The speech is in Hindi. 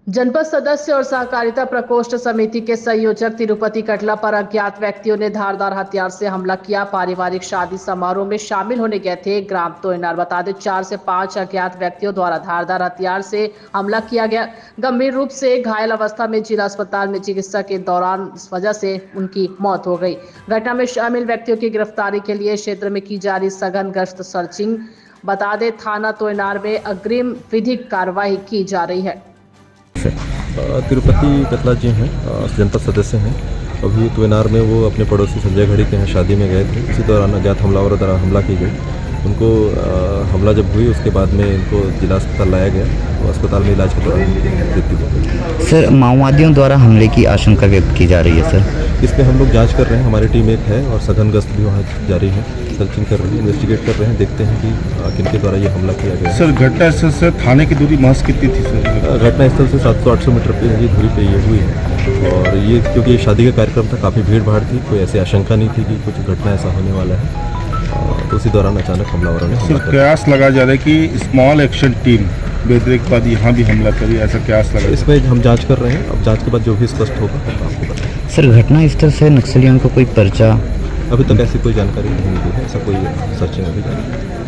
जनपद सदस्य और सहकारिता प्रकोष्ठ समिति के संयोजक तिरुपति कटला पर अज्ञात व्यक्तियों ने धारदार हथियार से हमला किया। पारिवारिक शादी समारोह में शामिल होने गए थे ग्राम तोयनार। बता दें 4 से 5 अज्ञात व्यक्तियों द्वारा धारदार हथियार से हमला किया गया। गंभीर रूप से घायल अवस्था में जिला अस्पताल में चिकित्सा के दौरान इस वजह से उनकी मौत हो गई। घटना में शामिल व्यक्तियों की गिरफ्तारी के लिए क्षेत्र में की जा रही सघन गश्त सर्चिंग। बता दें थाना तोयनार में अग्रिम विधिक कार्रवाई की जा रही है। तिरुपति कटला जी हैं, जनपद सदस्य हैं। अभी तोयनार में वो अपने पड़ोसी संजय घड़ी के यहाँ शादी में गए थे। इसी दौरान अज्ञात हमलावरों द्वारा हमला की गई। उनको हमला जब हुई उसके बाद में इनको जिला अस्पताल लाया गया। तो अस्पताल में इलाज के दौरान मृत्यु हो गई। सर, माओवादियों द्वारा हमले की आशंका व्यक्त की जा रही है सर। इसमें हम लोग जांच कर रहे हैं। हमारी टीम एक है और सघन गश्त भी वहाँ जारी है। सर्चिंग कर रही है, इन्वेस्टिगेट कर रहे हैं, देखते हैं कि किनके द्वारा ये हमला किया गया। सर, घटनास्थल से थाने की दूरी महज कितनी थी सर? घटनास्थल से 700-800 मीटर पे ये दूरी पे ये हुई है। और ये क्योंकि ये शादी का कार्यक्रम था, काफ़ी भीड़ भाड़ थी, कोई ऐसी आशंका नहीं थी कि कुछ घटना ऐसा होने वाला है। तो उसी दौरान अचानक हमलावरों ने सर, कयास लगा जा रहा है कि स्मॉल एक्शन टीम बेदरेक बाद यहाँ भी हमला करी, ऐसा कयास लगा। इसमें हम जांच कर रहे हैं। अब जांच के बाद जो भी स्पष्ट होगा हम आपको बताएंगे। सर, घटनास्थल से नक्सलियों को कोई पर्चा? अभी तक ऐसी कोई जानकारी नहीं मिली है, ऐसा कोई सर्चिंग अभी जारी है।